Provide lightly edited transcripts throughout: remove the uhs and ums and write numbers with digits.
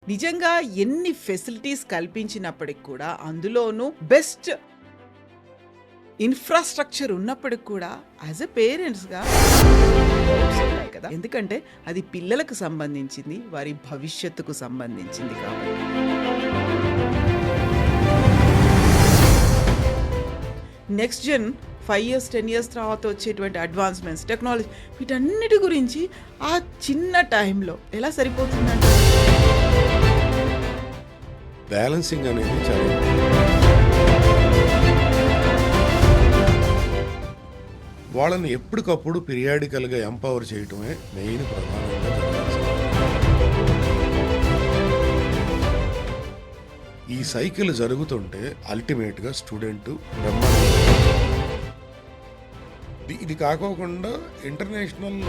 నిజంగా ఎన్ని ఫెసిలిటీస్ కల్పించినప్పటికి కూడా అందులోనూ బెస్ట్ ఇన్‌ఫ్రాస్ట్రక్చర్ ఉన్నప్పటికి కూడా యాస్ ఎ పేరెంట్స్‌గా డౌట్స్ ఉంటాయి కదా! ఎందుకంటే అది పిల్లలకు సంబంధించింది. వారి భవిష్యత్తుకు సంబంధించింది కాబట్టి. నెక్స్ట్ జెన్ 5 ఇయర్స్, 10 ఇయర్స్ తర్వాత వచ్చేటువంటి అడ్వాన్స్‌మెంట్స్, టెక్నాలజీ వీటన్నిటి గురించి ఆ చిన్న టైంలో ఎలా సరిపోతుందంటారు? బ్యాలెన్సింగ్ అనేది చాలా వాళ్ళని ఎప్పటికప్పుడు పీరియాడికల్‌గా ఎంపవర్ చేయటమే మెయిన్ ప్రధానంగా జరగాల్సింది. ఈ సైకిల్ జరుగుతుంటే అల్టిమేట్‌గా స్టూడెంట్ ఇది కాకోకుండా ఇంటర్నేషనల్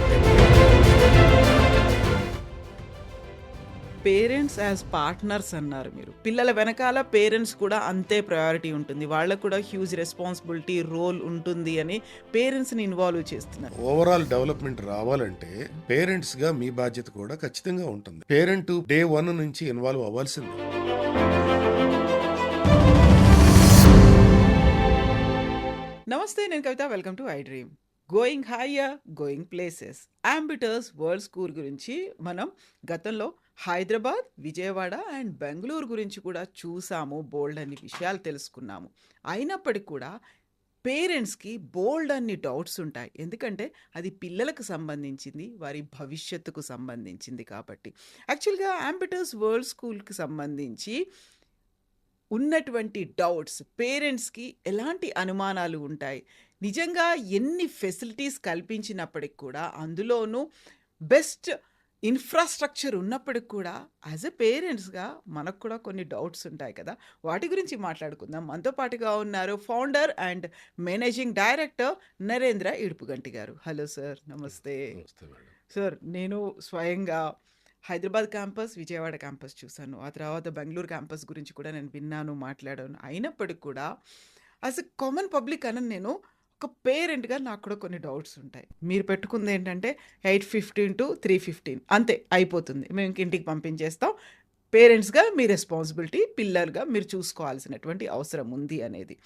పేరెంట్స్ యాజ్ పార్ట్నర్స్ అన్నారు మీరు. పిల్లల వెనకాల పేరెంట్స్ కూడా అంతే ప్రయారిటీ ఉంటుంది. వాళ్ళకు కూడా హ్యూజ్ రెస్పాన్సిబిలిటీ, రోల్ ఉంటుంది అని పేరెంట్స్‌ని ఇన్వాల్వ్ చేస్తున్నారు. ఓవరాల్ డెవలప్మెంట్ రావాలంటే పేరెంట్స్‌గా మీ బాధ్యత కూడా ఖచ్చితంగా ఉంటుంది. పేరెంట్ డే 1 నుంచి ఇన్వాల్వ్ అవ్వాల్సిందే. నమస్తే, నేను Kavitha. Welcome to I dream. Going higher, going places. Ambitus world school గురించి మనం గతంలో హైదరాబాద్, విజయవాడ అండ్ బెంగళూరు గురించి కూడా చూసాము. బోల్డ్ అన్ని విషయాలు తెలుసుకున్నాము. అయినప్పటికీ కూడా పేరెంట్స్‌కి బోల్డ్ అన్ని డౌట్స్ ఉంటాయి. ఎందుకంటే అది పిల్లలకు సంబంధించింది. వారి భవిష్యత్తుకు సంబంధించింది కాబట్టి. యాక్చువల్‌గా అంబిటర్స్ వరల్డ్ స్కూల్‌కి సంబంధించి ఉన్నటువంటి డౌట్స్, పేరెంట్స్‌కి ఎలాంటి అనుమానాలు ఉంటాయి? నిజంగా ఎన్ని ఫెసిలిటీస్ కల్పించినప్పటికి కూడా అందులోనూ బెస్ట్ ఇన్‌ఫ్రాస్ట్రక్చర్ ఉన్నప్పటికి కూడా యాస్ ఎ పేరెంట్స్‌గా మనకు కూడా కొన్ని డౌట్స్ ఉంటాయి కదా! వాటి గురించి మాట్లాడుకుందాం. మనతో పాటుగా ఉన్నారు founder and managing director Narendra Idupuganti garu. Hello sir, నమస్తే. నమస్తే మేడం. సార్, నేను స్వయంగా హైదరాబాద్ క్యాంపస్, విజయవాడ క్యాంపస్ చూశాను. ఆ తర్వాత బెంగుళూరు క్యాంపస్ గురించి కూడా నేను విన్నాను, మాట్లాడాను. అయినప్పటికి కూడా యాస్ ఎ కామన్ పబ్లిక్ అనను నేను, ఒక పేరెంట్‌గా నాకు కూడా కొన్ని డౌట్స్ ఉంటాయి. మీరు పెట్టుకుంది ఏంటంటే 8:15 టు 3:15 అంతే అయిపోతుంది. మేము ఇంక ఇంటికి పంపించేస్తాం. పేరెంట్స్‌గా మీ రెస్పాన్సిబిలిటీ, పిల్లలుగా మీరు చూసుకోవాల్సినటువంటి అవసరం ఉంది అనేది.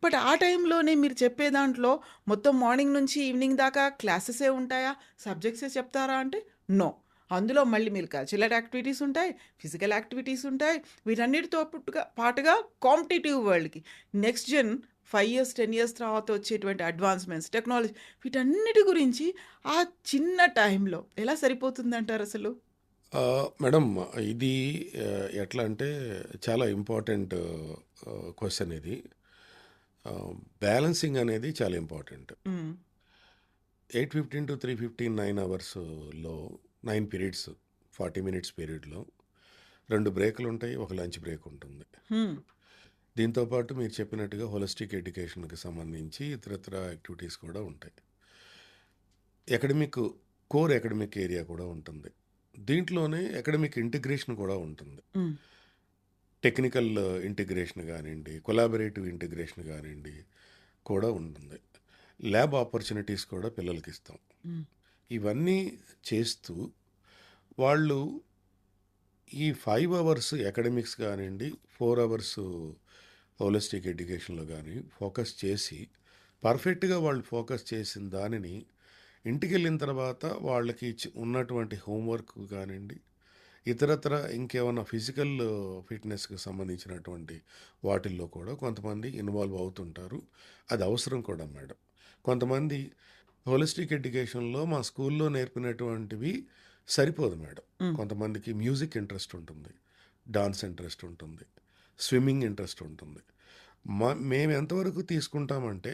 బట్ ఆ టైంలోనే మీరు చెప్పే దాంట్లో మొత్తం మార్నింగ్ నుంచి ఈవినింగ్ దాకా క్లాసెసే ఉంటాయా? సబ్జెక్ట్సే చెప్తారా అంటే నో. అందులో మళ్ళీ మీరు కల్చరల్ యాక్టివిటీస్ ఉంటాయి, ఫిజికల్ యాక్టివిటీస్ ఉంటాయి. వీటన్నిటితో పాటుగా కాంపిటీటివ్ వరల్డ్‌కి నెక్స్ట్ జెన్ 5 ఇయర్స్, 10 ఇయర్స్ తర్వాత వచ్చేటువంటి అడ్వాన్స్‌మెంట్స్, టెక్నాలజీ వీటన్నిటి గురించి ఆ చిన్న టైంలో ఎలా సరిపోతుందంటారు అసలు? మేడం, ఇది ఎట్లా అంటే చాలా ఇంపార్టెంట్ క్వశ్చన్ ఇది. బ్యాలెన్సింగ్ అనేది చాలా ఇంపార్టెంట్. హ్మ్. 8:15 టు 3:15 9 అవర్స్‌లో 9 పీరియడ్స్ 40 మినిట్స్ పీరియడ్‌లో 2 బ్రేకులు ఉంటాయి. ఒక లంచ్ బ్రేక్ ఉంటుంది. హ్మ్. దీంతో పాటు మీరు చెప్పినట్టుగా హోలిస్టిక్ ఎడ్యుకేషన్‌కి సంబంధించి ఇతరత్ర యాక్టివిటీస్ కూడా ఉంటాయి. కోర్ అకాడమిక్ ఏరియా కూడా ఉంటుంది. దీంట్లోనే అకాడమిక్ ఇంటిగ్రేషన్ కూడా ఉంటుంది. హ్మ్. టెక్నికల్ ఇంటిగ్రేషన్ కానివ్వండి, కొలాబరేటివ్ ఇంటిగ్రేషన్ కానివ్వండి కూడా ఉంటుంది. ల్యాబ్ ఆపర్చునిటీస్ కూడా పిల్లలకి ఇస్తాం. హ్మ్. ఇవన్నీ చేస్తూ వాళ్ళు ఈ 5 అవర్స్ అకాడమిక్స్ కానివ్వండి, 4 అవర్స్ హోలిస్టిక్ ఎడ్యుకేషన్లో కానీ ఫోకస్ చేసి పర్ఫెక్ట్గా వాళ్ళు ఫోకస్ చేసిన దానిని ఇంటికి వెళ్ళిన తర్వాత వాళ్ళకి ఉన్నటువంటి హోంవర్క్ కానివ్వండి, ఇతరత్ర ఇంకేమైనా ఫిజికల్ ఫిట్నెస్కి సంబంధించినటువంటి వాటిల్లో కూడా కొంతమంది ఇన్వాల్వ్ అవుతుంటారు. అది అవసరం కూడా మేడం. కొంతమంది హోలిస్టిక్ ఎడ్యుకేషన్లో మా స్కూల్లో నేర్పినటువంటివి సరిపోదు మేడం. హ్మ్. కొంతమందికి మ్యూజిక్ ఇంట్రెస్ట్ ఉంటుంది, డాన్స్ ఇంట్రెస్ట్ ఉంటుంది, స్విమ్మింగ్ ఇంట్రెస్ట్ ఉంటుంది. మేము ఎంతవరకు తీసుకుంటామంటే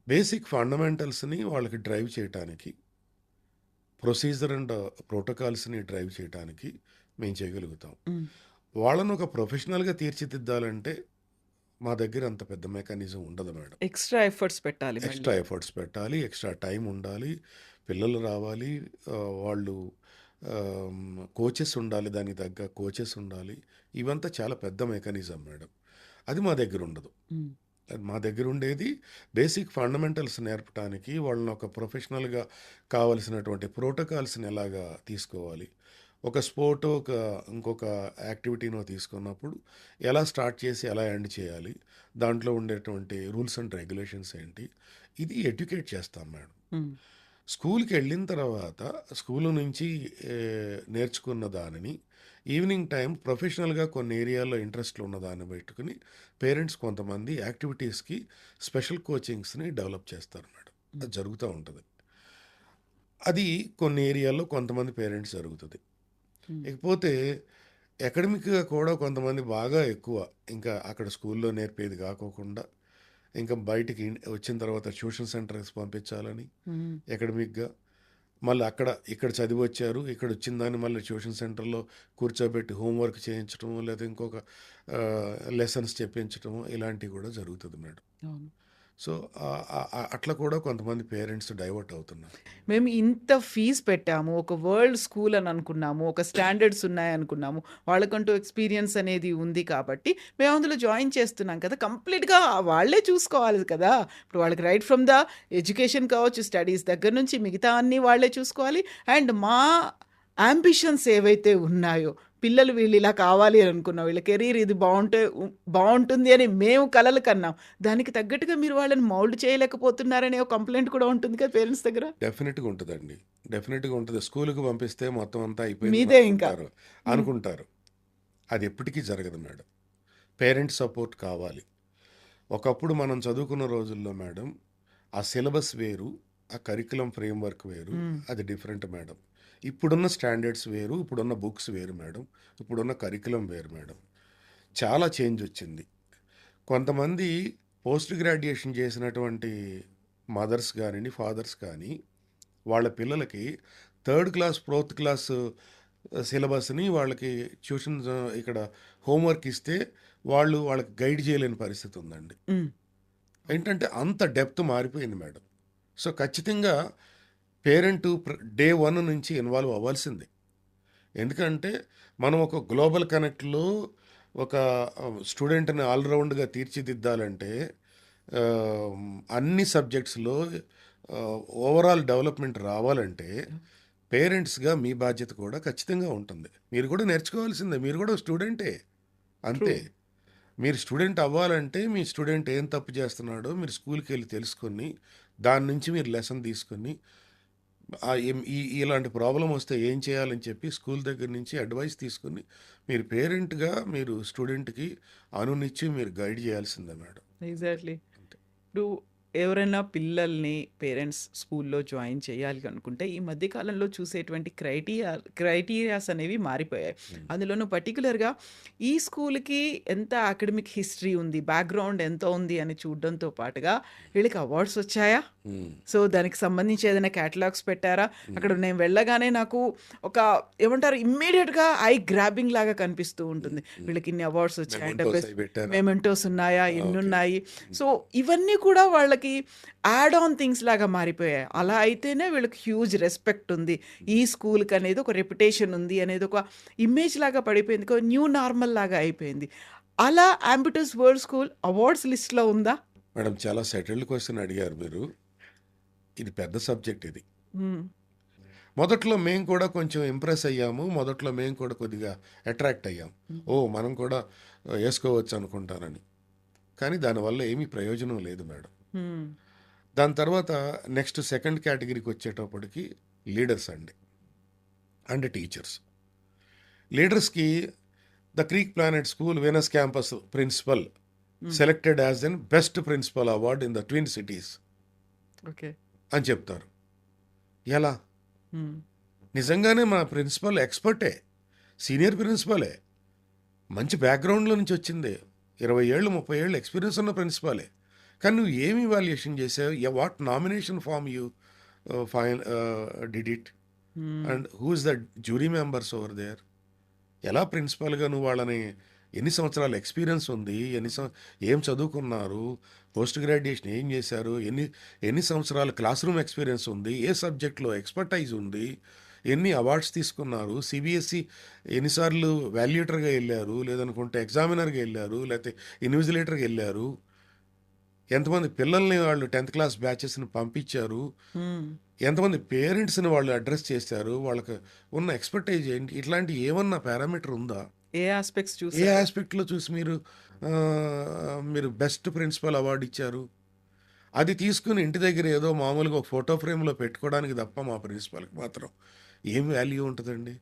బేసిక్ ఫండమెంటల్స్ని వాళ్ళకి డ్రైవ్ చేయటానికి, ప్రొసీజర్ అండ్ ప్రోటోకాల్స్ని డ్రైవ్ చేయడానికి మేము చేయగలుగుతాం. హ్మ్. వాళ్ళను ఒక ప్రొఫెషనల్గా తీర్చిదిద్దాలంటే మా దగ్గర అంత పెద్ద మెకానిజం ఉండదు మేడం. ఎక్స్‌ట్రా ఎఫర్ట్స్ పెట్టాలి మళ్ళీ. ఎక్స్ట్రా ఎఫర్ట్స్ పెట్టాలి, ఎక్స్ట్రా టైం ఉండాలి, పిల్లలు రావాలి, వాళ్ళు కోచెస్ ఉండాలి, దానికి తగ్గ కోచెస్ ఉండాలి. ఇవంతా చాలా పెద్ద మెకానిజం మేడం. అది మా దగ్గర ఉండదు. హ్మ్. మా దగ్గర ఉండేది బేసిక్ ఫండమెంటల్స్ నేర్పడానికి, వాళ్ళని ఒక ప్రొఫెషనల్‌గా కావాల్సినటువంటి ప్రోటోకాల్స్‌ని ఎలాగా తీసుకోవాలి. ఒక స్పోర్టో, ఇంకొక యాక్టివిటీనో తీసుకున్నప్పుడు ఎలా స్టార్ట్ చేసి ఎలా ఎండ్ చేయాలి. దాంట్లో ఉండేటువంటి రూల్స్ అండ్ రెగ్యులేషన్స్ ఏంటి. ఇది ఎడ్యుకేట్ చేస్తాం మేడం. హ్మ్. స్కూల్‌కెళ్ళిన తర్వాత స్కూలు నుంచి నేర్చుకున్న దానిని ఈవినింగ్ టైం ప్రొఫెషనల్‌గా కొన్ని ఏరియాల్లో ఇంట్రెస్ట్‌లు ఉన్నదాన్ని పెట్టుకొని పేరెంట్స్ కొంతమంది యాక్టివిటీస్‌కి స్పెషల్ కోచింగ్స్‌ని డెవలప్ చేస్తారు మేడం. హ్మ్. అది జరుగుతా ఉంటది. అది కొన్ని ఏరియాల్లో కొంతమంది పేరెంట్స్ జరుగుతది. హ్మ్. ఇకపోతే అకాడమిక్‌గా కూడా కొంతమంది బాగా ఎక్కువ ఇంకా అక్కడ స్కూల్‌లో నేర్పేది కాకోకుండా ఇంకా బయటికి వచ్చిన తర్వాత ట్యూషన్ సెంటర్స్‌కి పంపించాలని హ్మ్. అకాడమిక్‌గా మళ్ళీ ఇక్కడ చదివొచ్చారు. ఇక్కడొచ్చిన దాన్ని మళ్ళీ ట్యూషన్ సెంటర్‌లో కూర్చోబెట్టి హోంవర్క్ చేయించటము, లేదా ఇంకొక లెసన్స్ చెప్పించటము ఇలాంటివి కూడా జరుగుతది మేడం. అవును. సో, అట్లా కూడా కొంతమంది పేరెంట్స్ డైవర్ట్ అవుతున్నారు. మేము ఇంత ఫీజ్ పెట్టాము. ఒక వరల్డ్ స్కూల్ అని అనుకున్నాము. ఒక స్టాండర్డ్స్ ఉన్నాయనుకున్నాము. వాళ్ళకంటూ ఎక్స్‌పీరియన్స్ అనేది ఉంది కాబట్టి, మేము అందులో జాయిన్ చేస్తున్నాం కదా! కంప్లీట్‌గా వాళ్ళే చూసుకోవాలి కదా! ఇప్పుడు వాళ్ళకి రైట్ ఫ్రమ్ ద ఎడ్యుకేషన్ కావచ్చు, స్టడీస్ దగ్గర నుంచి మిగతా అన్నీ వాళ్ళే చూసుకోవాలి. అండ్ మా యాంబిషన్స్ ఏవైతే ఉన్నాయో, పిల్లలు వీళ్ళు ఇలా కావాలి అని అనుకున్నాం. వీళ్ళ కెరీర్ ఇది బావుంటుంది అని మేము కలలు కన్నాం. దానికి తగ్గట్టుగా మీరు వాళ్ళని మౌల్డ్ చేయలేకపోతున్నారనే ఒక కంప్లెయింట్ కూడా ఉంటుంది కదా పేరెంట్స్ దగ్గర? డెఫినిట్‌గా ఉంటదండి. డెఫినిట్‌గా ఉంటది. స్కూలుకి పంపిస్తే మొత్తం అంతా అయిపోయిందని మీదే ఇంకా. హ్మ్. అనుకుంటారు. అది ఎప్పటికీ జరగదు మేడం. పేరెంట్ సపోర్ట్ కావాలి. ఒకప్పుడు మనం చదువుకున్న రోజుల్లో మేడం, ఆ సిలబస్ వేరు, ఆ కరిక్యులమ్ ఫ్రేమ్‌వర్క్ వేరు, హ్మ్. అది డిఫరెంట్ మేడం. ఇప్పుడున్న స్టాండర్డ్స్ వేరు, ఇప్పుడున్న బుక్స్ వేరు మేడం. ఇప్పుడున్న కరిక్యులమ్ వేరు మేడం. చాలా చేంజ్ వచ్చింది. కొంతమంది పోస్ట్ గ్రాడ్యుయేషన్ చేసినటువంటి మదర్స్ గానియండి, ఫాదర్స్ కానీ, వాళ్ళ పిల్లలకి థర్డ్ క్లాస్, ఫోర్త్ క్లాస్ సిలబస్‌ని వాళ్ళకి ట్యూషన్స్ ఇక్కడ హోంవర్క్ ఇస్తే వాళ్ళకి గైడ్ చేయలేని పరిస్థితి ఉందండి. హ్మ్. ఏంటంటే అంత డెప్త్ మారిపోయింది మేడం. సో, ఖచ్చితంగా పేరెంటు డే 1 నుంచి ఇన్వాల్వ్ అవ్వాల్సిందే. ఎందుకంటే, మనం ఒక గ్లోబల్ కనెక్ట్‌లో ఒక స్టూడెంట్‌ని ఆల్ రౌండ్‌గా తీర్చిదిద్దాలంటే ఆహ్, అన్ని సబ్జెక్ట్స్‌లో ఓవరాల్ డెవలప్‌మెంట్ రావాలంటే పేరెంట్స్‌గా మీ బాధ్యత కూడా ఖచ్చితంగా ఉంటుంది. మీరు కూడా నేర్చుకోవాల్సిందే. మీరు కూడా స్టూడెంటే. ట్రూ. అంతే. మీరు స్టూడెంట్ అవ్వాలంటే, మీ స్టూడెంట్ ఏం తప్పు చేస్తున్నాడో మీరు స్కూల్‌కెళ్ళి తెలుసుకొని, దాని నుంచి మీరు లెసన్ తీసుకొని, ఇలాంటి ప్రాబ్లమ్ వస్తే ఏం చేయాలని చెప్పి స్కూల్ దగ్గర నుంచి అడ్వైస్ తీసుకొని, మీరు పేరెంట్‌గా మీరు స్టూడెంట్‌కి అనునిచ్చి మీరు గైడ్ చేయాల్సిందే మేడం. ఎగ్జాక్ట్‌లీ. అంతే. ఇప్పుడు ఎవరైనా పిల్లల్ని పేరెంట్స్ స్కూల్లో జాయిన్ చేయాలి అనుకుంటే ఈ మధ్య కాలంలో చూసేటువంటి క్రైటీరియాస్ అనేవి మారిపోయాయి. హ్మ్. అందులోనూ పర్టిక్యులర్‌గా ఈ స్కూల్‌కి ఎంత అకాడమిక్ హిస్టరీ ఉంది, బ్యాక్‌గ్రౌండ్ ఎంత ఉంది అని చూడడంతో పాటుగా వీళ్ళకి అవార్డ్స్ వచ్చాయా? హ్మ్. సో, దానికి సంబంధించి ఏదైనా క్యాటలాగ్స్ పెట్టారా? హ్మ్. అక్కడ నేను వెళ్ళగానే నాకు ఒక ఏమంటారు ఇమ్మీడియేట్‌గా ఐ గ్రాబింగ్ లాగా కనిపిస్తూ హ్మ్. ఉంటుంది. హ్మ్. వీళ్ళకి ఇన్ని అవార్డ్స్ వచ్చాయంట. మెమెంటోస్ బెస్ట్ అయి పెట్టారా? మెమెంటోస్ ఉన్నాయా? ఓకే. ఎన్నున్నాయి? హ్మ్. సో, ఇవన్నీ కూడా వాళ్ళకి యాడ్ ఆన్ థింగ్స్ లాగా మారిపోయాయి. అలా అయితేనే వీళ్ళకి హ్యూజ్ రెస్పెక్ట్ ఉంది. ఈ స్కూల్‌కి అనేది ఒక రెప్యుటేషన్ ఉంది అనేది ఒక ఇమేజ్ లాగా పడిపోయింది. ఒక న్యూ నార్మల్ లాగా అయిపోయింది. అలా అంబిటస్ వరల్డ్ స్కూల్ అవార్డ్స్ లిస్ట్‌లో ఉందా? మేడం చాలా సెటిల్డ్ క్వెషన్ అడిగారు మీరు. ఇది పెద్ద సబ్జెక్ట్ ఇది. హ్మ్. మొదట్లో మేము కూడా కొంచెం ఇంప్రెస్ అయ్యాము. మొదట్లో మేము కూడా కొద్దిగా అట్రాక్ట్ అయ్యాం. హ్మ్. ఓహ్! మనం కూడా ఏసుకోవచ్చు అనుకుంటానని. కానీ దానివల్ల ఏమీ ప్రయోజనం లేదు మేడం. హ్మ్. దాని తర్వాత నెక్స్ట్ సెకండ్ కేటగిరీకి వచ్చేటప్పటికి లీడర్స్ అండి. And teachers. లీడర్స్‌కి the Creek Planet school Venus campus principal hmm. Selected as an best principal award in the twin cities okay. అని చెప్తారు. ఎలా? హ్మ్. నిజంగానే మా ప్రిన్సిపల్ ఎక్స్‌పర్టే. సీనియర్ ప్రిన్సిపలే. మంచి బ్యాక్‌గ్రౌండ్‌లో నుంచి వచ్చింది. 20 ఏళ్ళు, 30 ఏళ్ళు ఎక్స్‌పీరియన్స్ ఉన్న ప్రిన్సిపాలే. కానీ నువ్వు ఏమి ఇవాల్యుయేషన్ చేసావు? What nomination form you did it? Hmm. And who is the jury members over there? ఎలా ప్రిన్సిపాల్‌గా నువ్వు వాళ్ళని ఎన్ని సంవత్సరాల ఎక్స్‌పీరియన్స్ ఉంది? ఏం చదువుకున్నారు? పోస్ట్ గ్రాడ్యుయేషన్ ఏం చేశారు? ఎన్ని సంవత్సరాల క్లాస్ రూమ్ ఎక్స్‌పీరియన్స్ ఉంది? ఏ సబ్జెక్ట్‌లో ఎక్స్‌పర్టైజ్ ఉంది? ఎన్ని అవార్డ్స్ తీసుకున్నారు? సీబీఎస్‌ఈ ఎన్నిసార్లు వాల్యుయేటర్‌గా ఎళ్లారు? లేదనుకుంటే ఎగ్జామినర్‌గా ఎళ్లారు? లేతే ఇన్విజిలేటర్‌గా ఎళ్లారు? ఎంతమంది పిల్లల్ని వాళ్ళు 10th క్లాస్ బ్యాచెస్ని పంపించారు, హ్మ్. ఎంతమంది పేరెంట్స్ని వాళ్ళు అడ్రస్ చేశారు, వాళ్ళకి ఉన్న ఎక్స్పర్టైజ్ ఏంటి, ఇట్లాంటి ఏమన్నా పారామీటర్ ఉందా? ఏ ఆస్పెక్ట్స్ ఏ చూసారు? ఆస్పెక్ట్లో చూసి మీరు బెస్ట్ ప్రిన్సిపల్ అవార్డు ఇచ్చారు? అది తీసుకుని ఇంటి దగ్గర ఏదో మామూలుగా ఒక ఫోటో ఫ్రేమ్లో పెట్టుకోవడానికి తప్ప మా ప్రిన్సిపల్కి మాత్రం ఏం వాల్యూ ఉంటుందండి?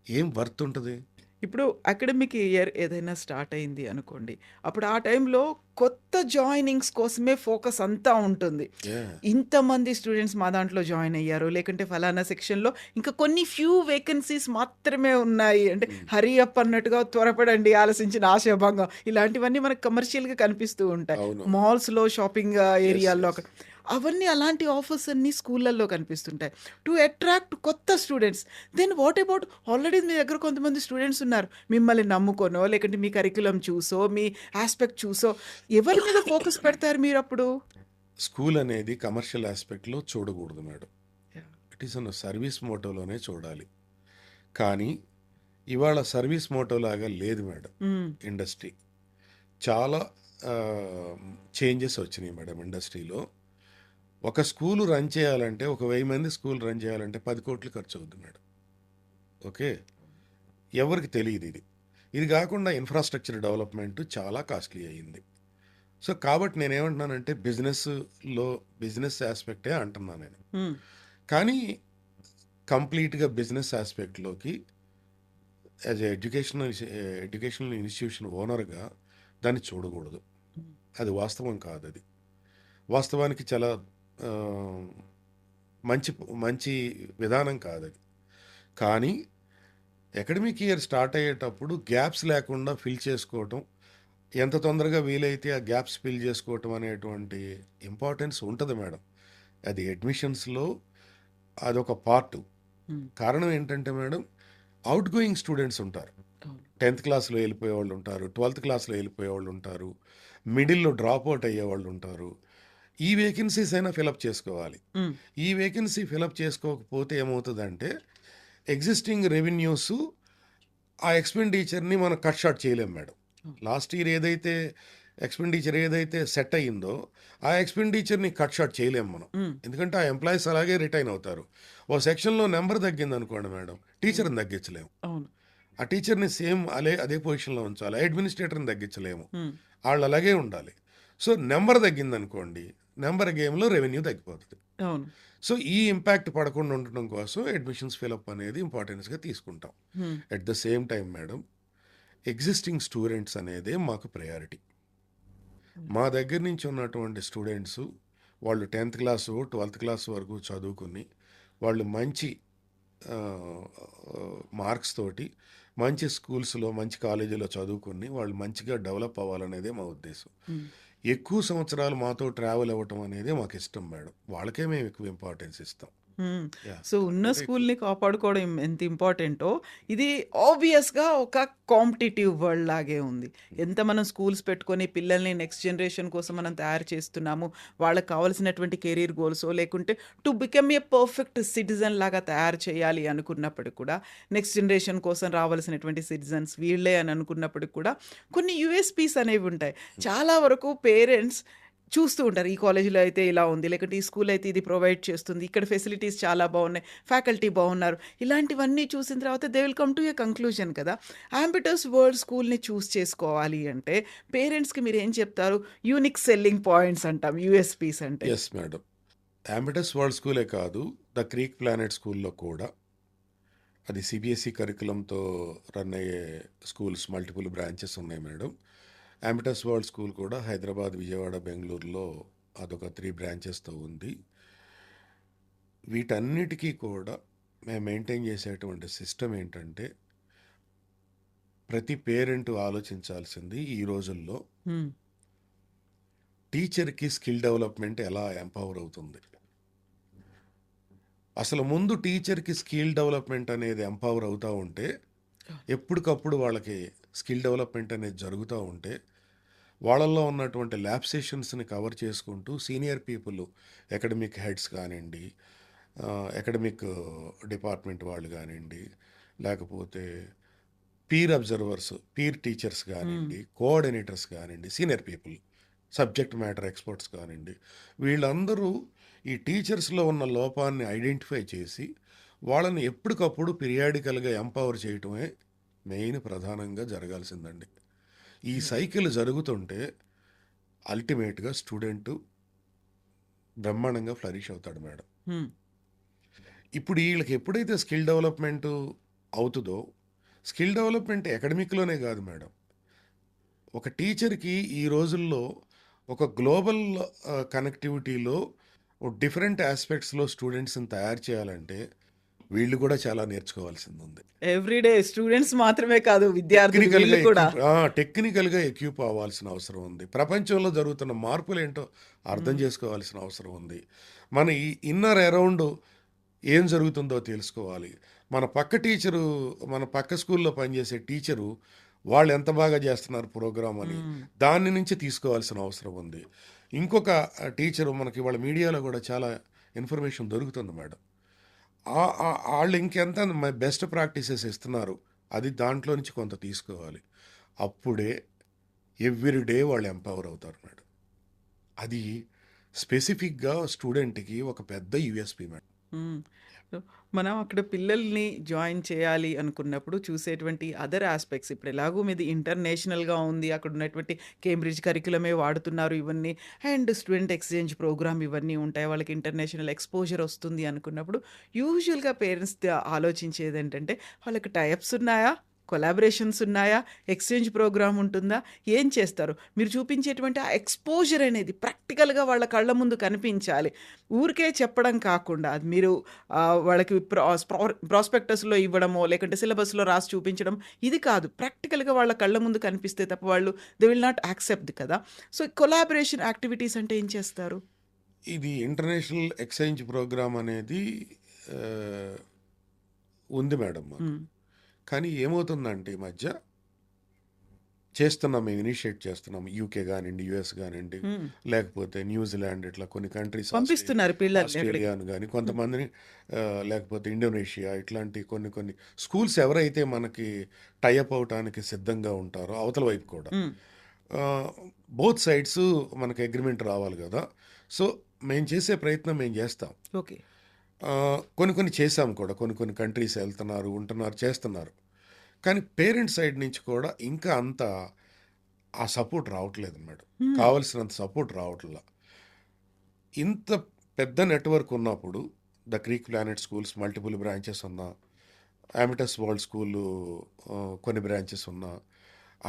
ఏం వర్త్ ఉంటుంది? ఇప్పుడు అకాడమిక్ ఇయర్ ఏదైనా స్టార్ట్ అయింది అనుకోండి. అప్పుడు ఆ టైంలో కొత్త జాయినింగ్స్ కోసమే ఫోకస్ అంతా ఉంటుంది. Yeah. ఇంతమంది స్టూడెంట్స్ మా దాంట్లో జాయిన్ అయ్యారు. లేకంటే ఫలానా సెక్షన్‌లో ఇంకా కొన్ని ఫ్యూ వేకెన్సీస్ మాత్రమే ఉన్నాయి. అంటే Hmm. హరీ అప్ అన్నట్టుగా త్వరపడండి ఆలసించిన ఆశాభంగం ఇలాంటివన్నీ మనకు కమర్షియల్‌గా కనిపిస్తూ ఉంటాయి. అవును. మాల్స్‌లో, షాపింగ్ ఎస్, ఏరియాల్లో ఎస్. అక్కడ. అవన్నీ అలాంటి ఆఫర్స్ అన్నీ స్కూళ్ళల్లో కనిపిస్తుంటాయి. టు అట్రాక్ట్ కొత్త students. Then what about already మీ దగ్గర కొంతమంది స్టూడెంట్స్ ఉన్నారు. మిమ్మల్ని నమ్ముకొనో, లేకంటే మీ కరిక్యులమ్ చూసో, మీ ఆస్పెక్ట్ చూసో ఎవరి మీద ఫోకస్ పెడతారు మీరప్పుడు? స్కూల్ అనేది కమర్షియల్ ఆస్పెక్ట్లో చూడకూడదు madam. Yeah! It is an service మోటోలోనే చూడాలి. కానీ ఇవాళ సర్వీస్ మోటో లాగా లేదు మేడం హ్మ్. ఇండస్ట్రీ. చాలా చేంజెస్ వచ్చినాయి మేడం ఇండస్ట్రీలో. ఒక స్కూల్ రన్ చేయాలంటే, ఒక 1000 మంది స్కూల్ రన్ చేయాలంటే 10 కోట్లు ఖర్చు అవుతుంది మేడం. ఓకే. ఎవరికి తెలియదు ఇది. ఇది కాకుండా ఇన్ఫ్రాస్ట్రక్చర్ డెవలప్మెంట్ చాలా కాస్ట్లీ అయ్యింది. సో కాబట్టి నేనేమంటున్నానంటే బిజినెస్ ఆస్పెక్టే అంటున్నాను నేను. హ్మ్. కానీ కంప్లీట్గా బిజినెస్ ఆస్పెక్ట్లోకి యాజ్ ఎడ్యుకేషనల్ ఇన్స్టిట్యూషన్ ఓనర్గా దాన్ని చూడకూడదు. హ్మ్. అది వాస్తవం కాదు. అది వాస్తవానికి చాలా ఆ, మంచి మంచి విధానం కాదది. కానీ అకాడమిక్ ఇయర్ స్టార్ట్ అయ్యేటప్పుడు గ్యాప్స్ లేకుండా ఫిల్ చేసుకోవటం, ఎంత తొందరగా వీలైతే ఆ గ్యాప్స్ ఫిల్ చేసుకోవటం అనేటువంటి ఇంపార్టెన్స్ ఉంటుంది మేడం. అది అడ్మిషన్స్లో అదొక పార్ట్. హ్మ్. కారణం ఏంటంటే మేడం, అవుట్ గోయింగ్ స్టూడెంట్స్ ఉంటారు. అవును. 10th క్లాస్లో వెళ్ళిపోయేవాళ్ళు ఉంటారు, 12th క్లాస్లో వెళ్ళిపోయేవాళ్ళు ఉంటారు, మిడిల్లో డ్రాప్ అవుట్ అయ్యేవాళ్ళు ఉంటారు. ఈ వేకెన్సీస్ అయినా ఫిలప్ చేసుకోవాలి. హ్మ్. ఈ వేకెన్సీ ఫిలప్ చేసుకోకపోతే ఏమవుతుందంటే, ఎగ్జిస్టింగ్ రెవెన్యూస్ ఆ ఎక్స్పెండిచర్ని మనం కట్ షార్ట్ చేయలేం మేడం. అవును. లాస్ట్ ఇయర్ ఎక్స్పెండిచర్ ఏదైతే సెట్ అయ్యిందో ఆ ఎక్స్పెండిచర్ని కట్ షార్ట్ చేయలేం మనం. హ్మ్. ఎందుకంటే ఆ ఎంప్లాయీస్ అలాగే రిటైన్ అవుతారు. ఓ సెక్షన్లో నెంబర్ తగ్గింది అనుకోండి మేడం, హ్మ్. టీచర్ని తగ్గించలేము. అవును. ఆ టీచర్ని సేమ్ అదే పొజిషన్లో ఉంచాలి. అడ్మినిస్ట్రేటర్ని తగ్గించలేము. హ్మ్. వాళ్ళు అలాగే ఉండాలి. సో నెంబర్ తగ్గిందనుకోండి, నెంబర్ గేమ్లో రెవెన్యూ తగ్గిపోతుంది. అవును. సో ఈ ఇంపాక్ట్ పడకుండా ఉండటం కోసం అడ్మిషన్స్ ఫిలప్ అనేది ఇంపార్టెన్స్గా తీసుకుంటాం. హ్మ్. At the same time madam, existing students అనేదే మాకు ప్రయారిటీ. హ్మ్. మా దగ్గర నుంచి ఉన్నటువంటి స్టూడెంట్స్ వాళ్ళు 10th క్లాసు 12th క్లాస్ వరకు చదువుకుని వాళ్ళు మంచి మార్క్స్ తోటి మంచి స్కూల్స్లో మంచి కాలేజీలో చదువుకుని వాళ్ళు మంచిగా డెవలప్ అవ్వాలనేదే మా ఉద్దేశం. హ్మ్. ఎక్కువ సంవత్సరాలు మాతో ట్రావెల్ అవ్వటం అనేది మాకు ఇష్టం మేడం. వాళ్ళకే మేము ఎక్కువ ఇంపార్టెన్స్ ఇస్తాం. హ్మ్. యా, సో, ఉన్న అంతకంటే ఎక్కువ. స్కూల్‌ని కాపాడుకోవడం ఎంత ఇంపార్టెంటో, ఇది ఆబ్వియస్‌గా ఒక కాంపిటీటివ్ వరల్డ్ లాగే ఉంది. ఎంత మనం స్కూల్స్ పెట్టుకొని పిల్లల్ని నెక్స్ట్ జనరేషన్ కోసం మనం తయారు చేస్తున్నాము. వాళ్ళకి కావాల్సినటువంటి కెరీర్ గోల్సో, లేకుంటే to become a perfect citizen లాగా తయారు చేయాలి అనుకున్నప్పటికి కూడా, నెక్స్ట్ జనరేషన్ కోసం రావాల్సినటువంటి సిటిజన్స్ వీళ్ళే అని అనుకున్నప్పటికి కూడా, కొన్ని యూఎస్‌పీస్ అనేవి ఉంటాయి. చాలా వరకు పేరెంట్స్ చూస్తూ ఉంటారు. ఈ కాలేజీలో అయితే ఇలా ఉంది. లేకపోతే ఈ స్కూల్ అయితే ఇది ప్రొవైడ్ చేస్తుంది. ఇక్కడ ఫెసిలిటీస్ చాలా బాగున్నాయి. ఫ్యాకల్టీ బాగున్నారు. ఇలాంటివన్నీ చూసిన తర్వాత they will come to a conclusion కదా! యాంబిటస్ వరల్డ్ స్కూల్‌ని చూస్ చేసుకోవాలి అంటే పేరెంట్స్‌కి మీరేం చెప్తారు? యూనిక్ సెల్లింగ్ పాయింట్స్ అంటాం. యూఎస్‌పీస్ అంటే. Yes madam. అంబిటస్ వరల్డ్ స్కూలే కాదు, ద క్రీక్ ప్లానెట్ స్కూల్లో కూడా అది సిబిఎస్ఈ కరికులంతో రన్ అయ్యే స్కూల్స్ మల్టిపుల్ బ్రాంచెస్ ఉన్నాయి మేడం. అంబిటస్ వరల్డ్ స్కూల్ కూడా హైదరాబాద్, విజయవాడ, బెంగళూరులో అదొక 3 బ్రాంచెస్తో ఉంది. వీటన్నిటికీ కూడా మేము మెయింటైన్ చేసేటువంటి సిస్టమ్ ఏంటంటే, ప్రతి పేరెంట్ ఆలోచించాల్సింది ఈ రోజుల్లో హ్మ్. టీచర్కి స్కిల్ డెవలప్మెంట్ ఎలా ఎంపవర్ అవుతుంది. అసలు ముందు టీచర్కి స్కిల్ డెవలప్మెంట్ అనేది ఎంపవర్ అవుతూ ఉంటే, ఎప్పటికప్పుడు వాళ్ళకి స్కిల్ డెవలప్మెంట్ అనేది జరుగుతూ ఉంటే, వాళ్ళల్లో ఉన్నటువంటి ల్యాబ్ సెషన్స్ని కవర్ చేసుకుంటూ సీనియర్ పీపుల్, అకాడమిక్ హెడ్స్ కానివ్వండి, అకాడమిక్ డిపార్ట్మెంట్ వాళ్ళు కానివ్వండి, లేకపోతే పీర్ అబ్జర్వర్స్, పీర్ టీచర్స్ హ్మ్. కానివ్వండి, కోఆర్డినేటర్స్ కానివ్వండి, senior people, subject matter experts కానివ్వండి, వీళ్ళందరూ ఈ టీచర్స్లో ఉన్న లోపాన్ని ఐడెంటిఫై చేసి వాళ్ళని ఎప్పటికప్పుడు పీరియాడికల్గా ఎంపవర్ చేయటమే మెయిన్ ప్రధానంగా జరగాల్సిందండి. ఈ సైకిల్ జరుగుతుంటే అల్టిమేట్గా స్టూడెంట్ బ్రహ్మాండంగా ఫ్లరిష్ అవుతాడు మేడం. హ్మ్. ఇప్పుడు వీళ్ళకి ఎప్పుడైతే స్కిల్ డెవలప్మెంట్ అవుతుందో, స్కిల్ డెవలప్మెంట్ అకాడమిక్లోనే కాదు మేడం. ఒక టీచర్కి ఈ రోజుల్లో ఒక గ్లోబల్ కనెక్టివిటీలో డిఫరెంట్ ఆస్పెక్ట్స్లో స్టూడెంట్స్ని తయారు చేయాలంటే వీళ్ళు కూడా చాలా నేర్చుకోవాల్సింది ఉంది. ఎవ్రీడే స్టూడెంట్స్ మాత్రమే కాదు, విద్యార్థులు వీళ్ళు కూడా. టెక్నికల్గా ఎక్యూప్ అవ్వాల్సిన అవసరం ఉంది. ప్రపంచంలో జరుగుతున్న మార్పులు ఏంటో అర్థం చేసుకోవాల్సిన అవసరం ఉంది. మన ఈ ఇన్నర్ అరౌండ్ ఏం జరుగుతుందో తెలుసుకోవాలి. మన పక్క స్కూల్లో పనిచేసే టీచరు వాళ్ళు ఎంత బాగా చేస్తున్నారు ప్రోగ్రామ్ అని దాని నుంచి తీసుకోవాల్సిన అవసరం ఉంది. ఇంకొక టీచరు మనకి వాళ్ళ మీడియాలో కూడా చాలా ఇన్ఫర్మేషన్ దొరుకుతుంది మేడం. వాళ్ళు ఇంకెంత బెస్ట్ ప్రాక్టీసెస్ ఇస్తున్నారు, అది దాంట్లో నుంచి కొంత తీసుకోవాలి. అప్పుడే ఎవ్రీ డే వాళ్ళు ఎంపవర్ అవుతారు మేడం. అది స్పెసిఫిక్గా స్టూడెంట్కి ఒక పెద్ద యూఎస్పి మేడం. మ్మ్. సో, మనం అక్కడ పిల్లల్ని జాయిన్ చేయాలి అనుకున్నప్పుడు చూసేటువంటి అదర్ ఆస్పెక్ట్స్, ఇప్పుడు ఎలాగో మీది ఇంటర్నేషనల్గా ఉంది, అక్కడ ఉన్నటువంటి కేంబ్రిడ్జ్ కరికులమే వాడుతున్నారు ఇవన్నీ, అండ్ స్టూడెంట్ ఎక్స్చేంజ్ ప్రోగ్రామ్ ఇవన్నీ ఉంటాయి, వాళ్ళకి ఇంటర్నేషనల్ ఎక్స్పోజర్ వస్తుంది అనుకున్నప్పుడు యూజువల్గా పేరెంట్స్ ఆలోచించేది ఏంటంటే వాళ్ళకి టైప్స్ ఉన్నాయా, కొలాబరేషన్స్ ఉన్నాయా, ఎక్స్చేంజ్ ప్రోగ్రామ్ ఉంటుందా, ఏం చేస్తారు. మీరు చూపించేటువంటి ఆ ఎక్స్పోజర్ అనేది ప్రాక్టికల్గా వాళ్ళ కళ్ళ ముందు కనిపించాలి. ఊరికే చెప్పడం కాకుండా అది మీరు వాళ్ళకి ప్రాస్పెక్టస్లో ఇవ్వడమో లేకుంటే సిలబస్లో రాసి చూపించడం ఇది కాదు. ప్రాక్టికల్గా వాళ్ళ కళ్ళ ముందు కనిపిస్తే తప్ప వాళ్ళు దే విల్ నాట్ యాక్సెప్ట్ కదా. సో కొలాబరేషన్ యాక్టివిటీస్ అంటే ఏం చేస్తారు? ఇది ఇంటర్నేషనల్ ఎక్స్చేంజ్ ప్రోగ్రామ్ అనేది ఆ, ఉంది మేడం మాకు. మ్మ్. కానీ ఏమవుతుందంటే ఈ మధ్య చేస్తున్నాం, మేము ఇనిషియేట్ చేస్తున్నాం. యూకే కానివ్వండి, యుఎస్ కానివ్వండి, మ్మ్. లేకపోతే న్యూజిలాండ్, ఇట్లా కొన్ని కంట్రీస్, పంపిస్తున్నారు పిల్లల్ని అక్కడికి. ఆస్ట్రేలియాను కానీ కొంతమందిని, లేకపోతే ఇండోనేషియా, ఇట్లాంటి కొన్ని స్కూల్స్ ఎవరైతే మనకి టైఅప్ అవటానికి సిద్ధంగా ఉంటారో అవతల వైపు కూడా మ్మ్. బోత్ సైడ్స్ మనకి అగ్రిమెంట్ రావాలి కదా. సో మేము చేసే ప్రయత్నం మేము చేస్తాం. ఓకే. కొన్ని చేసాం కూడా, కొన్ని కంట్రీస్ వెళ్తున్నారు, ఉంటున్నారు, చేస్తున్నారు. కానీ పేరెంట్ సైడ్ నుంచి కూడా ఇంకా అంత ఆ సపోర్ట్ రావట్లేదు మేడం. మ్మ్. కావలసినంత సపోర్ట్ రావట్లా. ఇంత పెద్ద నెట్వర్క్ ఉన్నప్పుడు the Creek planet schools multiple branches ఉన్నా, అమిటస్ వరల్డ్ స్కూలు కొన్ని బ్రాంచెస్ ఉన్నా,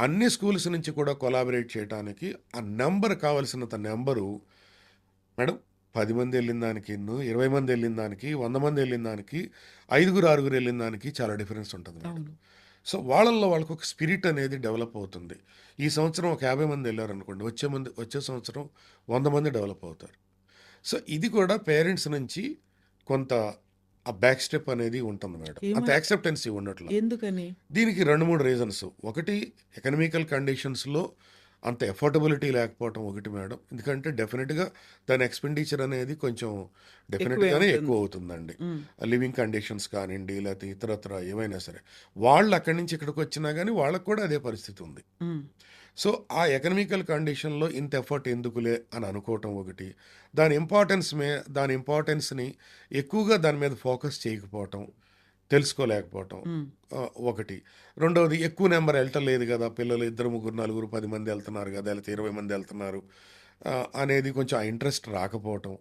అన్ని స్కూల్స్ నుంచి కూడా కొలాబరేట్ చేయడానికి ఆ నెంబర్, కావలసినంత నెంబరు మేడం. 10 మంది వెళ్ళిన దానికి, 20 మంది వెళ్ళిన దానికి, 100 మంది వెళ్ళిన దానికి, 5-6 వెళ్ళిన దానికి చాలా డిఫరెన్స్ ఉంటుంది మేడం. అవును. సో వాళ్ళకి ఒక స్పిరిట్ అనేది డెవలప్ అవుతుంది. ఈ సంవత్సరం ఒక 50 మంది వెళ్ళారనుకోండి, వచ్చే సంవత్సరం 100 మంది డెవలప్ అవుతారు. సో ఇది కూడా పేరెంట్స్ నుంచి కొంత ఆ బ్యాక్ స్టెప్ అనేది ఉంటుంది మేడం. అంత ఏమని, యాక్సెప్టెన్సీ ఉండట్లా. ఎందుకని? దీనికి 2-3 రీజన్స్. ఒకటి, ఎకనామికల్ కండిషన్స్లో అంత ఎఫోర్డబిలిటీ లేకపోవటం ఒకటి మేడం. ఎందుకంటే డెఫినెట్గా దాని ఎక్స్పెండిచర్ అనేది కొంచెం ఎక్కువే డెఫినెట్గానే ఉంటుంది. ఎక్కువ అవుతుందండి. మ్మ్. లివింగ్ కండిషన్స్ కానివ్వండి, లేకపోతే ఇతరత్ర ఏమైనా సరే, వాళ్ళు అక్కడి నుంచి ఇక్కడికి వచ్చినా కానీ వాళ్ళకు కూడా అదే పరిస్థితి ఉంది. మ్మ్. సో ఆ ఎకనామికల్ కండిషన్లో ఇంత ఎఫర్ట్ ఎందుకులే అని అనుకోవటం ఒకటి, దాని ఇంపార్టెన్స్ని ఎక్కువగా దాని మీద ఫోకస్ చేయకపోవటం, తెలుసుకోలేకపోవటం మ్మ్. ఒకటి. రెండవది, ఎక్కువ నెంబర్ వెళ్ళటలేదు కదా పిల్లలు, 2, 3, 4, 10 మంది వెళ్తున్నారు కదా, లేకపోతే 20 మంది వెళ్తున్నారు అనేది కొంచెం ఆ ఇంట్రెస్ట్ రాకపోవటం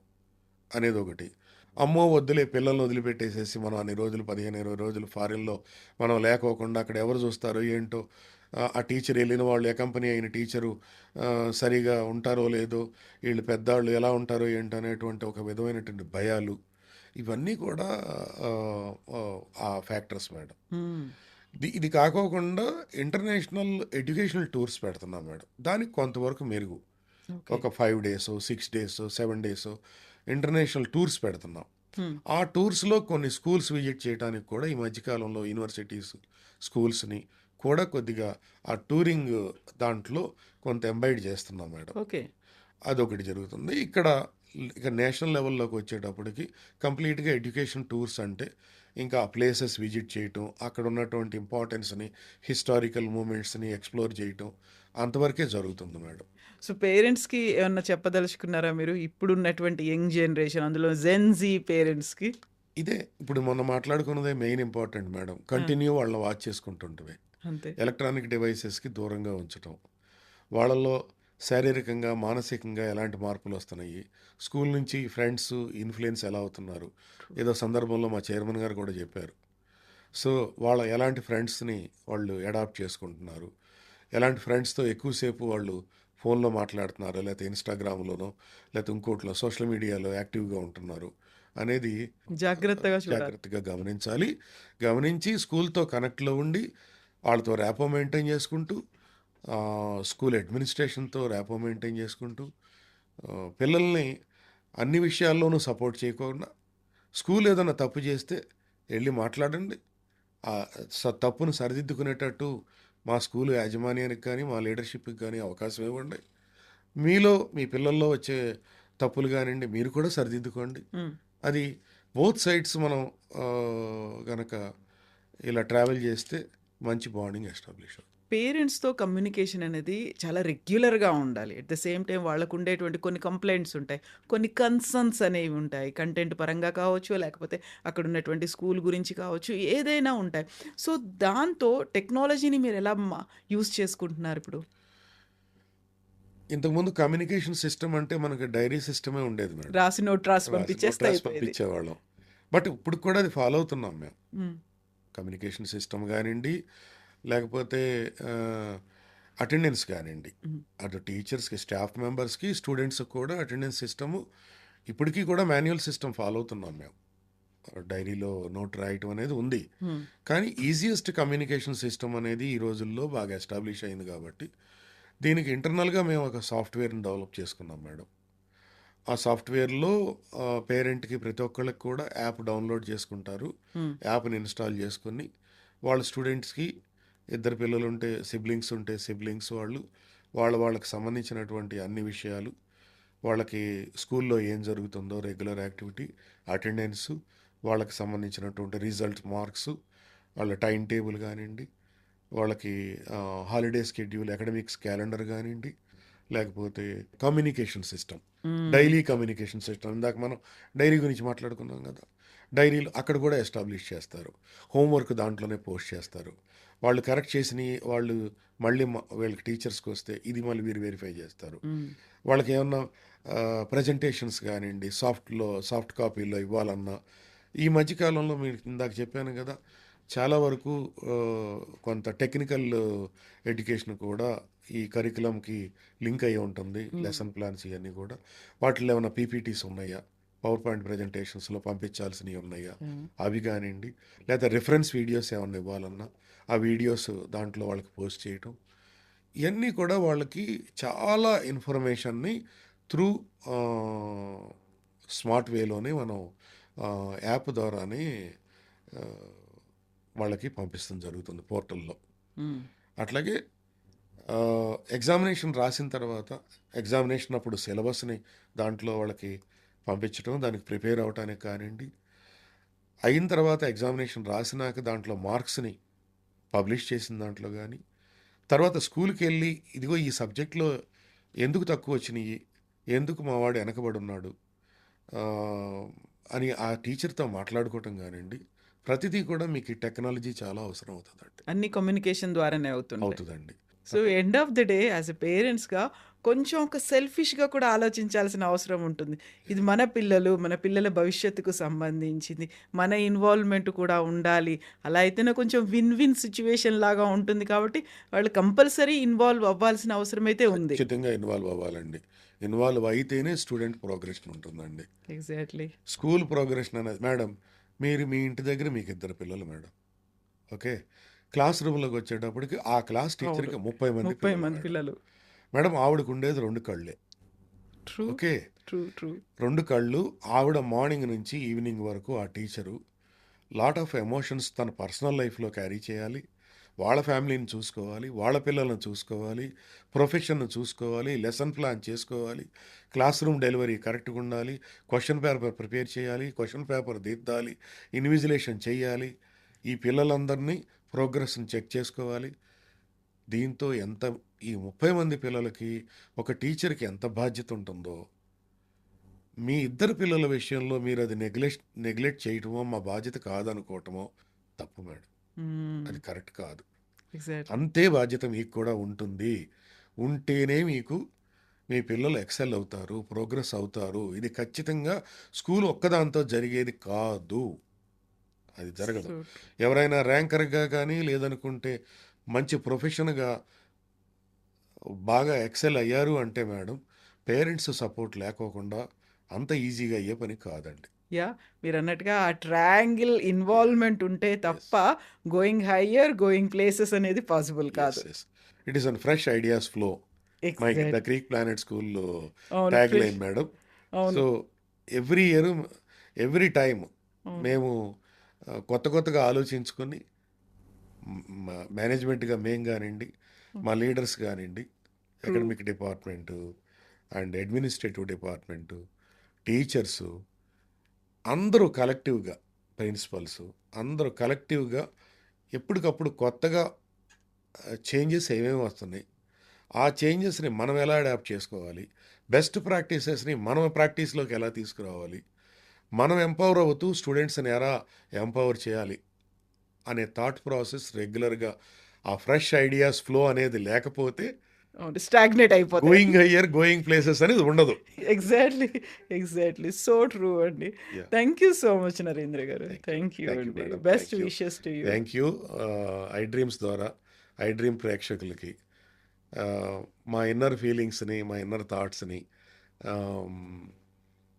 అనేది ఒకటి. అమ్మో వద్దులే పిల్లల్ని వదిలిపెట్టేసేసి మనం అన్ని రోజులు 15-20 రోజులు ఫారిన్లో మనం లేకోకుండా అక్కడ ఎవరు చూస్తారో ఏంటో, ఆ టీచర్ వెళ్ళిన వాళ్ళు, కంపెనీ అయిన టీచరు సరిగా ఉంటారో లేదో, వీళ్ళు పెద్దవాళ్ళు ఎలా ఉంటారో ఏంటో అనేటువంటి ఒక విధమైనటువంటి భయాలు, ఇవన్నీ కూడా ఆ, ఆ, ఆ ఫ్యాక్టర్స్ మేడం. మ్మ్. ఇది కాకోకుండా ఇంటర్నేషనల్ ఎడ్యుకేషనల్ టూర్స్ పెడుతున్నాం మేడం. దానికి కొంతవరకు మెరుగు. ఓకే. ఒక 5 days, 6 days, 7 days international tours పెడుతున్నాం. మ్మ్. ఆ టూర్స్లో కొన్ని స్కూల్స్ విజిట్ చేయడానికి కూడా ఈ మధ్యకాలంలో యూనివర్సిటీస్, స్కూల్స్ని కూడా కొద్దిగా ఆ టూరింగ్ దాంట్లో కొంత ఎంబైడ్ చేస్తున్నాం మేడం. ఓకే. అదొకటి జరుగుతుంది. ఇక నేషనల్ లెవెల్లోకి వచ్చేటప్పటికి కంప్లీట్గా ఎడ్యుకేషన్ టూర్స్ అంటే ఇంకా ఆ ప్లేసెస్ విజిట్ చేయటం, అక్కడ ఉన్నటువంటి ఇంపార్టెన్స్ని, హిస్టారికల్ మూమెంట్స్ని ఎక్స్ప్లోర్ చేయటం, అంతవరకే జరుగుతుంది మేడం. సో, పేరెంట్స్‌కి ఏమన్నా చెప్పదలుచుకున్నారా మీరు? ఇప్పుడున్నటువంటి యంగ్ జనరేషన్ అందులో జెన్‌జీ పేరెంట్స్‌కి? ఇదే ఇప్పుడు మొన్న మాట్లాడుకున్నదే మెయిన్ ఇంపార్టెంట్ మేడం. ఆ! కంటిన్యూ వాళ్ళని వాచ్ చేసుకుంటుంటమే. అంతే. ఎలక్ట్రానిక్ డివైసెస్‌కి దూరంగా ఉంచటం. వాళ్ళలో శారీరకంగా, మానసికంగా ఎలాంటి మార్పులొస్తున్నాయి? స్కూల్ నుంచి ఫ్రెండ్స్ ఇన్‌ఫ్లూయెన్స్ ఎలా అవుతున్నారు? ట్రూ. ఏదో సందర్భంలో మా చైర్మన్ గారు కూడా చెప్పారు. సో, వాళ్ళ ఎలాంటి ఫ్రెండ్స్‌ని వాళ్ళు అడాప్ట్ చేసుకుంటున్నారు? ఎలాంటి ఫ్రెండ్స్‌తో ఎక్కువసేపు వాళ్ళు ఫోన్‌లో మాట్లాడుతున్నారో, లేతే ఇన్‌స్టాగ్రామ్‌లోనో, లేతే ఇంకోటిలో సోషల్ మీడియాలో యాక్టివ్‌గా ఉంటున్నారు అనేది జాగ్రత్తగా చూడాలి. జాగ్రత్తగా గమనించాలి. గమనించి స్కూల్‌తో కనెక్ట్‌లో ఉండి, వాళ్ళతో ర్యాపో మెయింటైన్ చేసుకుంటూ, స్కూల్ అడ్మినిస్ట్రేషన్‌తో ర్యాపో మెయింటైన్ చేసుకుంటూ, పిల్లల్ని అన్ని విషయాల్లోనూ సపోర్ట్ చేయకుండా, స్కూల్ ఏదైనా తప్పు చేస్తే ఎళ్లి మాట్లాడండి. ఆ తప్పును సరిదిద్దుకునేటట్టు మా స్కూలు యాజమాన్యానికి కానీ, మా లీడర్‌షిప్‌కి గానీ అవకాశం ఇవ్వండి. మీలో మీ పిల్లల్లో వచ్చే తప్పులు గానియండి, మీరు కూడా సరిదిద్దుకోండి. హ్మ్. అది బోత్ సైడ్స్ మనం గనక ఇలా ట్రావెల్ చేస్తే మంచి బాండింగ్ ఎస్టాబ్లిష్ అవుతుంది. పేరెంట్స్‌తో కమ్యూనికేషన్ అనేది చాలా రెగ్యులర్‌గా ఉండాలి. అట్ ద సేమ్ టైమ్ వాళ్ళకుండేటువంటి కొన్ని కంప్లెయింట్స్ ఉంటాయి. కొన్ని కన్సర్న్స్ అనేవి ఉంటాయి. కంటెంట్ పరంగా కావచ్చు, లేకపోతే అక్కడున్నటువంటి స్కూల్ గురించి కావచ్చు, ఏదైనా ఉంటాయి. సో, దాంతో టెక్నాలజీని మీరెలా యూజ్ చేసుకుంటున్నారిప్పుడు? ఇంతకుముందు కమ్యూనికేషన్ సిస్టమ్ అంటే మనకు డైరీ సిస్టమే ఉండేది మేడం. రాసి నోట్ రాసి రాసి నోట్ పంపించేస్తే రాసి అయిపోయేది. పంపించేవాళ్ళం. బట్ ఇప్పుడు కూడా అది ఫాలో అవుతున్నాం మేము. హ్మ్. కమ్యూనికేషన్ సిస్టమ్ గానియండి, లేకపోతే అటెండెన్స్ గానియండి. హ్మ్. అటు టీచర్స్‌కి, స్టాఫ్ మెంబర్స్‌కి, స్టూడెంట్స్‌కి కూడా అటెండెన్స్ సిస్టము ఇప్పటికీ కూడా మాన్యువల్ సిస్టమ్ ఫాలో అవుతున్నాం మేము. డైరీలో నోట్ రాయటం అనేది ఉంది. హ్మ్. కానీ ఈజియెస్ట్ కమ్యూనికేషన్ సిస్టమ్ అనేది ఈ రోజుల్లో బాగా ఎస్టాబ్లిష్ అయింది కాబట్టి, దీనికి ఇంటర్నల్‌గా మేము ఒక సాఫ్ట్‌వేర్‌ని డెవలప్ చేసుకున్నాం మేడం. ఆ సాఫ్ట్‌వేర్‌లో పేరెంట్‌కి ప్రతి ఒక్కళ్ళకి కూడా యాప్ డౌన్‌లోడ్ చేసుకుంటారు. హ్మ్. యాప్‌ని ఇన్‌స్టాల్ చేసుకొని, వాళ్ళ స్టూడెంట్స్‌కి ఇద్దరు పిల్లలుంటే సిబ్లింగ్స్ ఉంటే సిబ్లింగ్స్ వాళ్ళు, వాళ్ళకి సంబంధించినటువంటి అన్ని విషయాలు, వాళ్ళకి స్కూల్లో ఏం జరుగుతుందో రెగ్యులర్ యాక్టివిటీ, అటెండెన్సు, వాళ్ళకి సంబంధించినటువంటి రిజల్ట్ మార్క్సు, వాళ్ళ టైమ్ టేబుల్ గానియండి, వాళ్ళకి హాలిడే స్కెడ్యూల్, అకాడమిక్స్ క్యాలెండర్ గానియండి, లేకపోతే కమ్యూనికేషన్ సిస్టమ్. హ్మ్. Daily communication system. ఇందాక మనం డైరీ గురించి మాట్లాడుకున్నాం కదా! డైరీలు అక్కడ కూడా ఎస్టాబ్లిష్ చేస్తారు. హోంవర్క్ దాంట్లోనే పోస్ట్ చేస్తారు. వాళ్ళు కరెక్ట్ చేసినయి వాళ్ళు మళ్ళీ వీళ్ళకి టీచర్స్‌కొస్తే ఇది మళ్ళీ వీరు వెరిఫై చేస్తారు. హ్మ్. వాళ్ళకేమన్నా ప్రెజెంటేషన్స్ గానియండి, సాఫ్ట్ కాపీలో ఇవ్వాలన్నా, ఈ మధ్య కాలంలో మీకు ఇందాక చెప్పాను గదా! చాలా వరకు కొంత టెక్నికల్ ఎడ్యుకేషన్ కూడా ఈ కరిక్యులంకి లింక్ అయ్యి ఉంటుంది. హ్మ్. లెసన్ ప్లాన్స్ ఇయన్నీ కూడా. వాటిలో ఏమన్నా పీపీటీస్ ఉన్నాయా? పవర్ పాయింట్ ప్రెజెంటేషన్స్‌లో పంపించాల్సినయి ఉన్నాయా? హ్మ్. అవి గానియండి, లేదా రిఫరెన్స్ వీడియోస్ ఏమన్నా ఇవ్వాలన్నా, ఆ వీడియోస్ దాంట్లో వాళ్ళకి పోస్ట్ చేయటం. ఇయన్నీ కూడా వాళ్ళకి చాలా ఇన్ఫర్మేషన్‌ని త్రూ ఆహ్, స్మార్ట్ వేలోనే మనం యాప్ ద్వారానే ఆహ్, వాళ్ళకి పంపించడం జరుగుతుంది పోర్టల్‌లో. హ్మ్. అట్లాగే ఎగ్జామినేషన్ రాసిన తర్వాత, ఎగ్జామినేషన్ అప్పుడు సిలబస్‌ని దాంట్లో వాళ్ళకి పంపించటం, దానికి ప్రిపేర్ అవ్వటానికి కానియండి, అయిన తర్వాత ఎగ్జామినేషన్ రాసినాక దాంట్లో మార్క్స్‌ని పబ్లిష్ చేసిన దాంట్లో గాని, తర్వాత స్కూల్‌కెళ్ళి ఇదిగో ఈ సబ్జెక్ట్‌లో ఎందుకు తక్కువొచ్చినియి? ఎందుకు మా వాడు ఎనకబడున్నాడు? ఆహ్, అని ఆ టీచర్‌తో మాట్లాడుకోవటం గానియండి, ప్రతిదీ కూడా మీకు ఈ టెక్నాలజీ చాలా అవసరం అవుతదండి. అన్ని కమ్యూనికేషన్ ద్వారానే అవుతుంటాయి. అవుతదండి. So, end of the day as a పేరెంట్స్‌గా కొంచెం ఒక సెల్ఫిష్‌గా కూడా ఆలోచించాల్సిన అవసరం ఉంటుంది. ఇది మన పిల్లలు, మన పిల్లల భవిష్యత్తుకు సంబంధించింది. మన ఇన్వాల్వ్‌మెంట్ కూడా ఉండాలి. అలా అయితేనే కొంచెం విన్ విన్ సిట్యుయేషన్ లాగా ఉంటుంది కాబట్టి, వాళ్ళు కంపల్సరీ ఇన్వాల్వ్ అవ్వాల్సిన అవసరమైతే ఉంది. ఖచ్చితంగా ఇన్వాల్వ్ అవ్వాలండి. ఇన్వాల్వ్ అయితేనే స్టూడెంట్ ప్రోగ్రెషన్ ఉంటుందండి. ఎగ్జాక్ట్‌లీ. స్కూల్ ప్రోగ్రెషన్ అనేది మేడం, మీరు మీ ఇంటి దగ్గర మీకు ఇద్దరు పిల్లలు మేడం. ఓకే. క్లాస్ రూమ్‌లోకొచ్చేటప్పటికి ఆ క్లాస్ అవును. టీచర్‌కి 30 మంది 30 పిల్లలు మంది మేడం. పిల్లలు. మేడం ఆవిడకుండేది 2 కళ్ళే. ట్రూ. ఓకే. ట్రూ. ట్రూ. 2 కళ్ళు. ఆవిడ మార్నింగ్ నుంచి ఈవినింగ్ వరకు ఆ టీచరు లాట్ ఆఫ్ ఎమోషన్స్ తన పర్సనల్ లైఫ్‌లో క్యారీ చేయాలి. వాళ్ళ ఫ్యామిలీని చూసుకోవాలి. వాళ్ళ పిల్లల్ని చూసుకోవాలి. ప్రొఫెషన్‌ని చూసుకోవాలి. లెసన్ ప్లాన్ చేసుకోవాలి. క్లాస్ రూమ్ డెలివరీ కరెక్ట్‌గా ఉండాలి. క్వెషన్ పేపర్ ప్రిపేర్ చేయాలి. క్వెషన్ పేపర్ దిద్దాలి. ఇన్విజిలేషన్ చేయాలి. ఈ పిల్లలందరినీ ప్రోగ్రెస్‌ని చెక్ చేసుకోవాలి. దీంతో ఎంత ఈ 30 మంది పిల్లలకి ఒక టీచర్‌కి ఎంత బాధ్యత ఉంటుందో, మీ ఇద్దరు పిల్లల విషయంలో మీరు అది నెగ్లెక్ట్ చేయటమో, మా బాధ్యత కాదనుకోవటమో తప్పు మేడం. అది కరెక్ట్ కాదు. ఎగ్జాక్ట్లీ. అంతే బాధ్యత మీకు కూడా ఉంటుంది. ఉంటేనే మీకు మీ పిల్లలు ఎక్సెల్ అవుతారు, ప్రోగ్రెస్ అవుతారు. ఇది ఖచ్చితంగా స్కూల్ ఒక్కదాంతో జరిగేది కాదు. అది జరగదు. సో ఎవరైనా ర్యాంకర్‌గా గానీ, లేదనుకుంటే మంచి ప్రొఫెషన్‌గా బాగా ఎక్సెల్ అయ్యారు అంటే మేడం, పేరెంట్స్ సపోర్ట్ లేకోకుండా అంత ఈజీగా అయ్యే పని కాదండి. యాహ్! మీరన్నట్టుగా ఆ ట్రయాంగిల్ ఇన్వాల్వ్‌మెంట్ ఉంటే యెస్. తప్ప గోయింగ్ హైయర్, గోయింగ్ ప్లేసెస్ అనేది పాసిబుల్ యెస్. కాదు. Yes. It is an fresh ideas flow. My the exact. Greek planet స్కూల్‌లో అవును. Tagline madam. అవును. So, every year, every time అవును. మేము కొత్తగా ఆలోచించుకొని మేనేజ్మెంట్‌గా మేము గానియండి, మా లీడర్స్ గానియండి, true. Academic department and administrative department, teachers అందరూ కలెక్టివ్‌గా, ప్రిన్సిపల్సు అందరూ కలెక్టివ్‌గా ఎప్పటికప్పుడు కొత్తగా చేంజెస్ ఏమేమి వస్తున్నాయి, ఆ చేంజెస్‌ని మనం ఎలా అడాప్ట్ చేసుకోవాలి, బెస్ట్ ప్రాక్టీసెస్‌ని మనం ప్రాక్టీస్‌లోకి ఎలా తీసుకురావాలి, మనం ఎంపవర్ అవుతూ స్టూడెంట్స్‌ని ఎలా ఎంపవర్ చేయాలి అనే థాట్ ప్రాసెస్ రెగ్యులర్‌గా ఆ ఫ్రెష్ ఐడియాస్ ఫ్లో అనేది లేకపోతే అవును. స్టాగ్నేట్ అయిపోతాయి. గోయింగ్ హయ్యర్, గోయింగ్ ప్లేసెస్ అనేది ఉండదు. ఎగ్జాక్ట్లీ. ఎగ్జాక్ట్లీ. సో ట్రూ అండి. Yeah! Thank you so much Narendra garu. Thank you. Thank you thank you అండి. Madam. Best thank you. Wishes to you. Thank you. I dreams ద్వారా, I dream ప్రేక్షకులకి మా inner ఫీలింగ్స్‌ని, మా inner థాట్స్‌ని ఆహ్,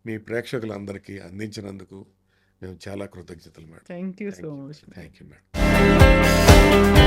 మీ ప్రేక్షకులందరికీ అందించినందుకు మేము చాలా కృతజ్ఞతలు madam. Thank you so thank you. Much. Thank you madam.